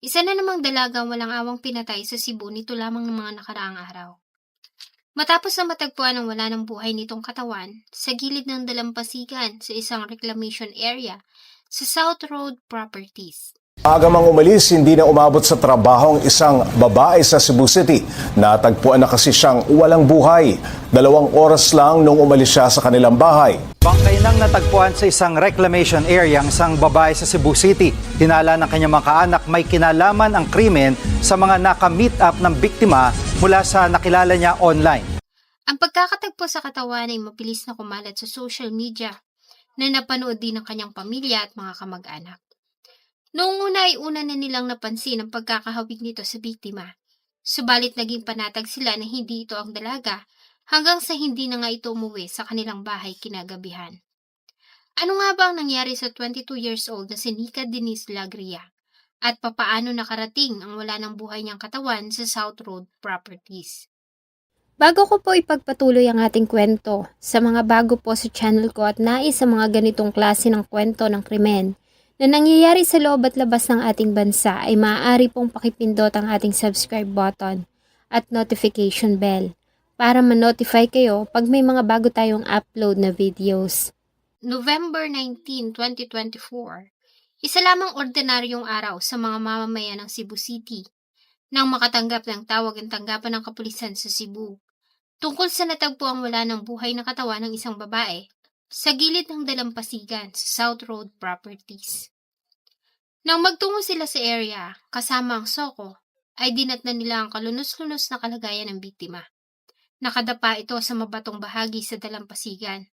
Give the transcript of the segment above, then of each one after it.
Isa na namang dalagang walang awang pinatay sa Cebu nito lamang ng mga nakaraang araw. Matapos na matagpuan ang wala ng buhay nitong katawan sa gilid ng dalampasigan sa isang reclamation area sa South Road Properties. Maaga mang umalis, hindi na umabot sa trabaho ang isang babae sa Cebu City. Natagpuan na kasi siyang walang buhay. 2 oras lang nung umalis siya sa kanilang bahay. Bangkay nang natagpuan sa isang reclamation area ang isang babae sa Cebu City. Hinala ng kanyang mga kaanak may kinalaman ang krimen sa mga naka-meet up ng biktima mula sa nakilala niya online. Ang pagkakatagpo sa katawan ay mabilis na kumalat sa social media na napanood din ng kanyang pamilya at mga kamag-anak. Noong una ay una na nilang napansin ang pagkakahawig nito sa biktima. Subalit naging panatag sila na hindi ito ang dalaga hanggang sa hindi na nga ito umuwi sa kanilang bahay kinagabihan. Ano nga ba ang nangyari sa 22 years old na si Nika Denise Lagria? At papaano nakarating ang wala ng buhay niyang katawan sa South Road Properties? Bago ko po ipagpatuloy ang ating kwento, sa mga bago po sa channel ko at nais sa mga ganitong klase ng kwento ng krimen na nangyayari sa loob at labas ng ating bansa ay maaari pong pakipindot ang ating subscribe button at notification bell para ma-notify kayo pag may mga bago tayong upload na videos. November 19, 2024, isa lamang ordinaryong araw sa mga mamamayan ng Cebu City nang makatanggap ng tawag ang tanggapan ng kapulisan sa Cebu tungkol sa natagpuang wala ng buhay na katawan ng isang babae sa gilid ng dalampasigan sa South Road Properties. Nang magtungo sila sa area kasama ang soko, ay dinatnan nila ang kalunos-lunos na kalagayan ng biktima. Nakadapa ito sa mabatong bahagi sa dalampasigan.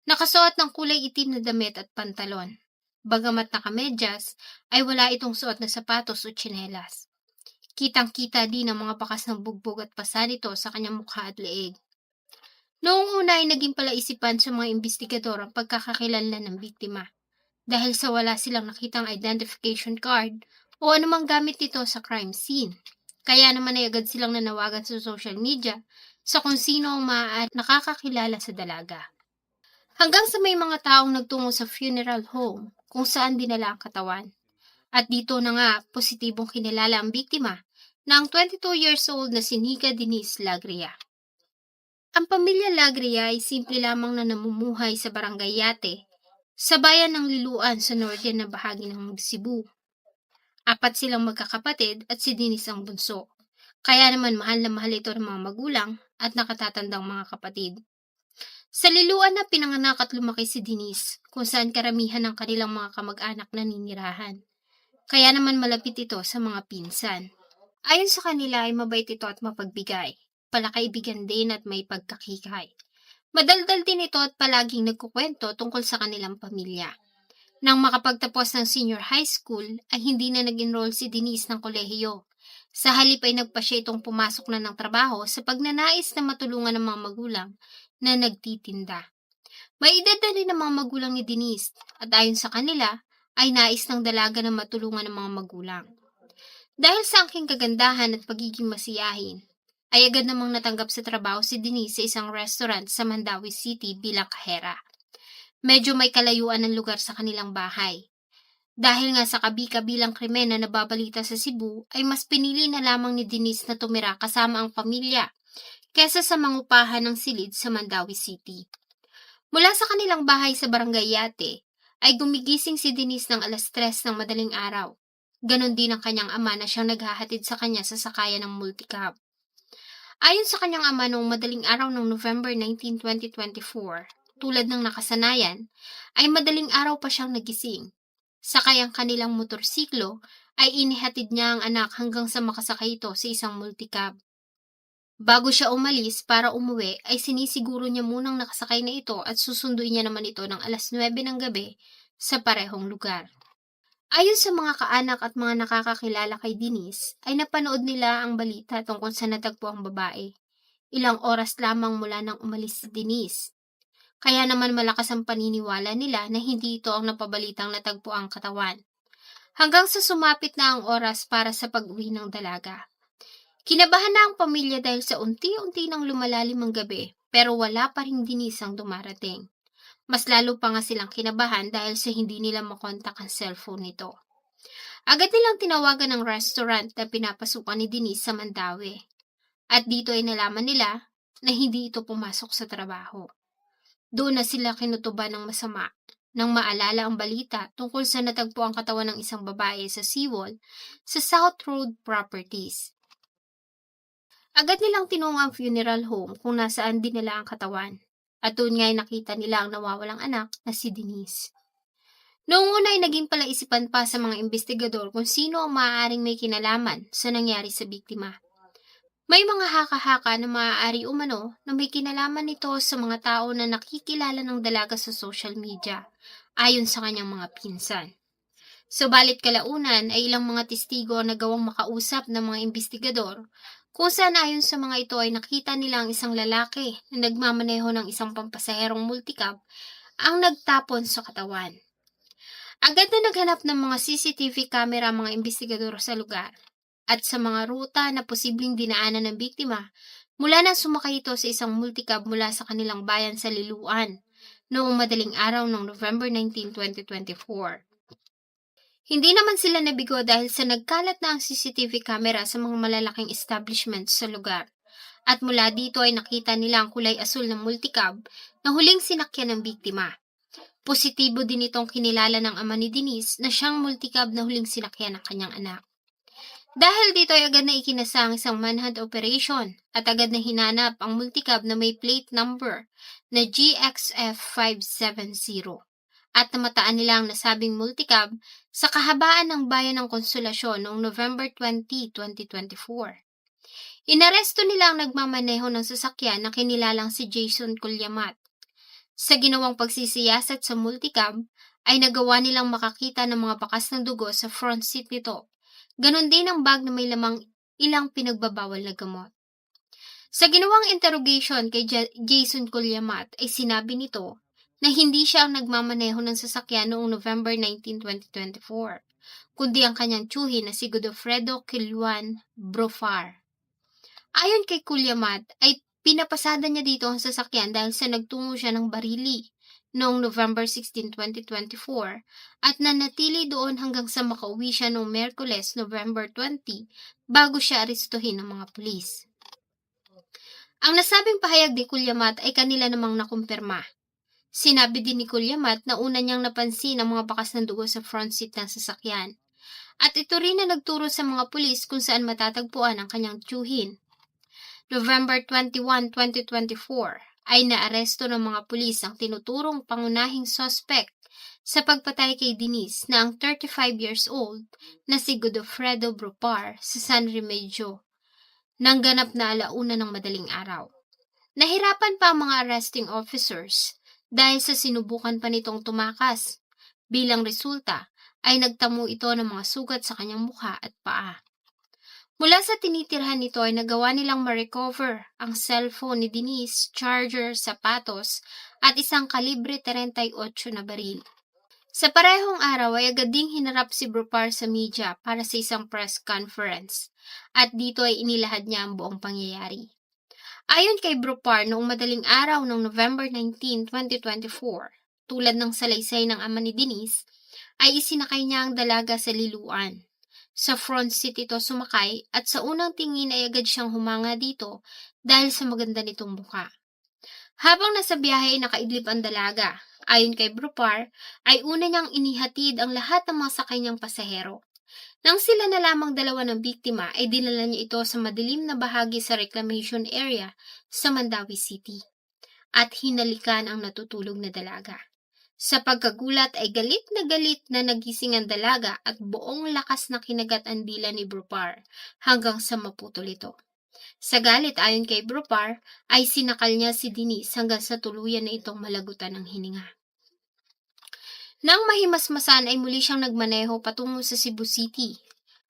Nakasuot ng kulay itim na damit at pantalon. Bagamat nakamedyas, ay wala itong suot na sapatos o tsinelas. Kitang-kita din ang mga bakas ng bugbog at pasa nito sa kanyang mukha at leeg. Noong una ay naging palaisipan sa mga investigador ang pagkakakilanlan ng biktima dahil sa wala silang nakitang identification card o anumang gamit nito sa crime scene. Kaya naman ay agad silang nanawagan sa social media sa kung sino ang maaari nakakakilala sa dalaga. Hanggang sa may mga taong nagtungo sa funeral home kung saan dinala ang katawan. At dito na nga positibong kinilala ang biktima na ang 22 years old na si Nika Denise Lagria. Ang pamilya Lagria ay simple lamang na namumuhay sa barangay Yate, sa bayan ng Liloan sa northern na bahagi ng Cebu. 4 silang magkakapatid at si Denise ang bunso. Kaya naman mahal na mahal ito ng mga magulang at nakatatandang mga kapatid. Sa Liloan na pinanganak at lumaki si Denise, kung saan karamihan ng kanilang mga kamag-anak naninirahan. Kaya naman malapit ito sa mga pinsan. Ayon sa kanila ay mabait ito at mapagbigay. Palakaibigan din at may pagkakikay. Madaldal din ito at palaging nagkukwento tungkol sa kanilang pamilya. Nang makapagtapos ng senior high school ay hindi na nag-enroll si Denise ng kolehiyo. Sa halip ay nagpa siya itong pumasok na ng trabaho sa pagnanais na matulungan ng mga magulang na nagtitinda. May edad na rin ang mga magulang ni Denise at ayon sa kanila ay nais ng dalaga na matulungan ng mga magulang. Dahil sa angking kagandahan at pagiging masiyahin, ay agad namang natanggap sa trabaho si Denise sa isang restaurant sa Mandawi City bilang kahera. Medyo may kalayuan ng lugar sa kanilang bahay. Dahil nga sa kabi-kabilang krimen na nababalita sa Cebu, ay mas pinili na lamang ni Denise na tumira kasama ang pamilya kesa sa mangupahan ng silid sa Mandawi City. Mula sa kanilang bahay sa Barangay Yate, ay gumigising si Denise ng alas 3 ng madaling araw. Ganon din ang kanyang ama na siyang naghahatid sa kanya sa sakayan ng multicab. Ayon sa kanyang ama noong madaling araw ng November 19, 2024, tulad ng nakasanayan, ay madaling araw pa siyang nagising. Sakay ang kanilang motorsiklo ay inihatid niya ang anak hanggang sa makasakay ito sa isang multicab. Bago siya umalis para umuwi ay sinisiguro niya munang nakasakay na ito at susunduin niya naman ito ng alas 9 ng gabi sa parehong lugar. Ayon sa mga kaanak at mga nakakakilala kay Denise, ay napanood nila ang balita tungkol sa natagpo ang babae. Ilang oras lamang mula nang umalis si Denise. Kaya naman malakas ang paniniwala nila na hindi ito ang napabalitang natagpo ang katawan. Hanggang sa sumapit na ang oras para sa pag-uwi ng dalaga. Kinabahan na ang pamilya dahil sa unti-unti nang lumalalim ang gabi, pero wala pa ring Denise ang dumarating. Mas lalo pa nga silang kinabahan dahil sa hindi nila makontak ang cellphone nito. Agad nilang tinawagan ng restaurant na pinapasukan ni Denise sa Mandaue. At dito ay nalaman nila na hindi ito pumasok sa trabaho. Doon na sila kinutuban ng masama nang maalala ang balita tungkol sa natagpo ang katawan ng isang babae sa seawall sa South Road Properties. Agad nilang tinungo ang funeral home kung nasaan dinala ang katawan. At doon nga ay nakita nila ang nawawalang anak na si Denise. Noong una ay naging palaisipan pa sa mga investigador kung sino ang maaaring may kinalaman sa nangyari sa biktima. May mga haka-haka na maaari umano na may kinalaman nito sa mga tao na nakikilala ng dalaga sa social media, ayon sa kanyang mga pinsan. Subalit kalaunan ay ilang mga testigo na gawang makausap ng mga investigador kung saan ayon sa mga ito ay nakita nila ang isang lalaki na nagmamaneho ng isang pampasaherong multicab ang nagtapon sa katawan. Agad na naghanap ng mga CCTV camera ang mga investigador sa lugar at sa mga ruta na posibleng dinaanan ng biktima mula na sumakay ito sa isang multicab mula sa kanilang bayan sa Liloan noong madaling araw ng November 19, 2024. Hindi naman sila nabigo dahil sa nagkalat na ang CCTV camera sa mga malalaking establishments sa lugar. At mula dito ay nakita nila ang kulay asul ng multicab na huling sinakyan ng biktima. Positibo din itong kinilala ng ama ni Denise na siyang multicab na huling sinakyan ng kanyang anak. Dahil dito ay agad na ikinasa ang isang manhunt operation at agad na hinanap ang multicab na may plate number na GXF570. At namataan nila ang nasabing multicab sa kahabaan ng bayan ng Konsolasyon noong November 20, 2024. Inaresto nila ang nagmamaneho ng sasakyan na kinilalang si Jason Culyamat. Sa ginawang pagsisiyasat sa multicab, ay nagawa nilang makakita ng mga bakas ng dugo sa front seat nito. Ganon din ang bag na may lamang ilang pinagbabawal na gamot. Sa ginawang interrogation kay Jason Culyamat ay sinabi nito na hindi siya ang nagmamaneho ng sasakyan noong November 19, 2024, kundi ang kanyang tiyuhin na si Godofredo Kilwan Brofar. Ayon kay Culyamat ay pinapasada niya dito ang sasakyan dahil sa nagtungo siya ng Barili noong November 16, 2024 at nanatili doon hanggang sa makauwi siya noong Miyerkules, November 20 bago siya arestuhin ng mga pulis. Ang nasabing pahayag ni Culyamat ay kanila namang nakumpirma. Sinabi din ni Culyamat na una niyang napansin ang mga bakas ng dugo sa front seat ng sasakyan. At ito rin na nagturo sa mga pulis kung saan matatagpuan ang kanyang tiyuhin. November 21, 2024 ay naaresto ng mga pulis ang tinuturong pangunahing suspect sa pagpatay kay Denise na ang 35 years old na si Godofredo Brofar sa San Remigio nang ganap na alauna ng madaling araw. Nahirapan pa ang mga arresting officers dahil sa sinubukan pa nitong tumakas. Bilang resulta, ay nagtamo ito ng mga sugat sa kanyang mukha at paa. Mula sa tinitirhan nito ay nagawa nilang ma-recover ang cellphone ni Denise, charger, sapatos, at isang kalibre 38 na baril. Sa parehong araw ay agad ding hinarap si Brofar sa media para sa isang press conference, at dito ay inilahad niya ang buong pangyayari. Ayon kay Brofar, noong madaling araw ng November 19, 2024, tulad ng salaysay ng ama ni Denise, ay isinakay niya ang dalaga sa Liloan. Sa front seat ito sumakay at sa unang tingin ay agad siyang humanga dito dahil sa maganda nitong mukha. Habang nasa biyahe ay nakaidlip ang dalaga. Ayon kay Brofar, ay una niyang inihatid ang lahat ng mga sakay niyang pasahero. Nang sila na lamang dalawa ng biktima ay dinala niya ito sa madilim na bahagi sa reclamation area sa Mandaue City at hinalikan ang natutulog na dalaga. Sa pagkagulat ay galit na nagising ang dalaga at buong lakas na kinagat ang dila ni Brofar hanggang sa maputol ito. Sa galit ayon kay Brofar ay sinakal niya si Denise hanggang sa tuluyan na itong malagutan ng hininga. Nang mahimasmasan ay muli siyang nagmaneho patungo sa Cebu City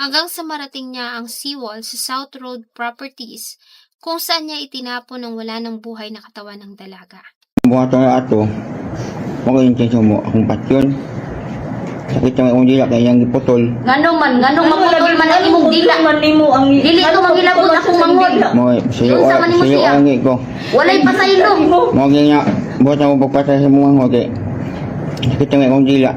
hanggang sa marating niya ang seawall sa South Road Properties kung saan niya itinapon ang wala ng buhay na katawan ng dalaga. Buhaton na ato, mag-intensyon mo akong patyon. Sakit ang akong dila kaya yung iputol. Ngano maputol man ang imong dila. Dili to mangilabot akong mangod. Sayo Unsa man nimo siya? ang ko. Walay pasaylo. Mga nga, buhat ako pagpatay sa mga hote. Sakit ang akong dila.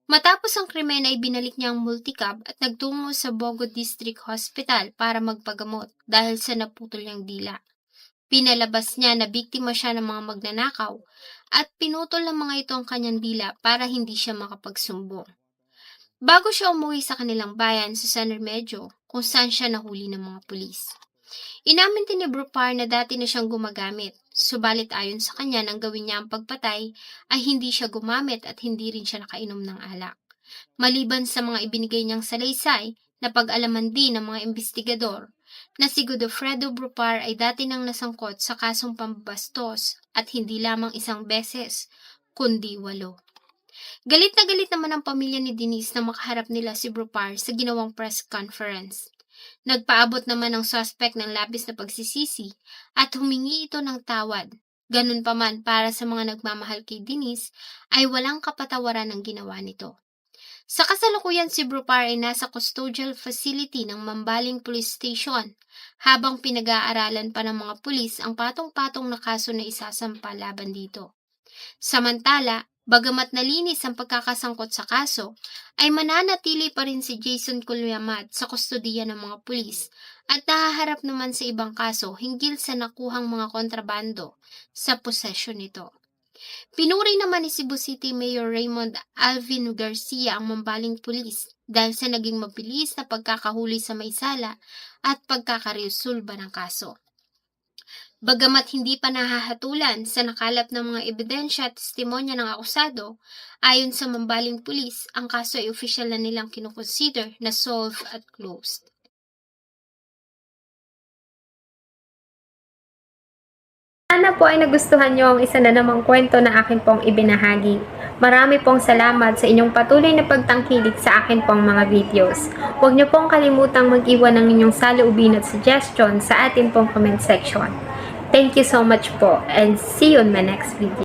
Matapos ang krimen ay binalik niya ang multicab at nagtungo sa Bogo District Hospital para magpagamot dahil sa naputol niyang dila. Pinalabas niya na biktima siya ng mga magnanakaw at pinutol ng mga ito ang kanyang dila para hindi siya makapagsumbong. Bago siya umuwi sa kanilang bayan sa San Remedyo, kung saan siya nahuli ng mga pulis. Inamin din ni Brupar na dati na siyang gumagamit, subalit ayon sa kanya nang gawin niya ang pagpatay ay hindi siya gumamit at hindi rin siya nakainom ng alak. Maliban sa mga ibinigay niyang salaysay, napag-alaman din ng mga investigador na si Godofredo Brupar ay dati nang nasangkot sa kasong pambastos at hindi lamang isang beses, kundi 8. Galit na galit naman ang pamilya ni Denise na makaharap nila si Brupar sa ginawang press conference. Nagpaabot naman ang suspect ng labis na pagsisisi at humingi ito ng tawad. Ganun pa man para sa mga nagmamahal kay Denise ay walang kapatawaran ang ginawa nito. Sa kasalukuyan si Brupar ay nasa custodial facility ng Mambaling Police Station habang pinag-aaralan pa ng mga pulis ang patong-patong na kaso na isasampa laban dito. Samantala, bagamat nalinis ang pagkakasangkot sa kaso, ay mananatili pa rin si Jason Culuyamat sa kustodiya ng mga pulis at nahaharap naman sa ibang kaso hinggil sa nakuhang mga kontrabando sa posesyon nito. Pinuri naman ni Cebu City Mayor Raymond Alvin Garcia ang Mambaling Police dahil sa naging mabilis na pagkakahuli sa may sala at pagkakaresolba ng kaso. Bagamat hindi pa nahahatulan sa nakalap ng mga ebidensya at testimonya ng akusado, ayon sa Mambaling Police, ang kaso ay opisyal na nilang kinukonsider na solved at closed. Sana po ay nagustuhan nyo ang isa na namang kwento na akin pong ibinahagi. Marami pong salamat sa inyong patuloy na pagtangkilik sa akin pong mga videos. Huwag nyo pong kalimutang mag-iwan ng inyong saloobin at suggestion sa atin pong comment section. Thank you so much po and see you on my next video.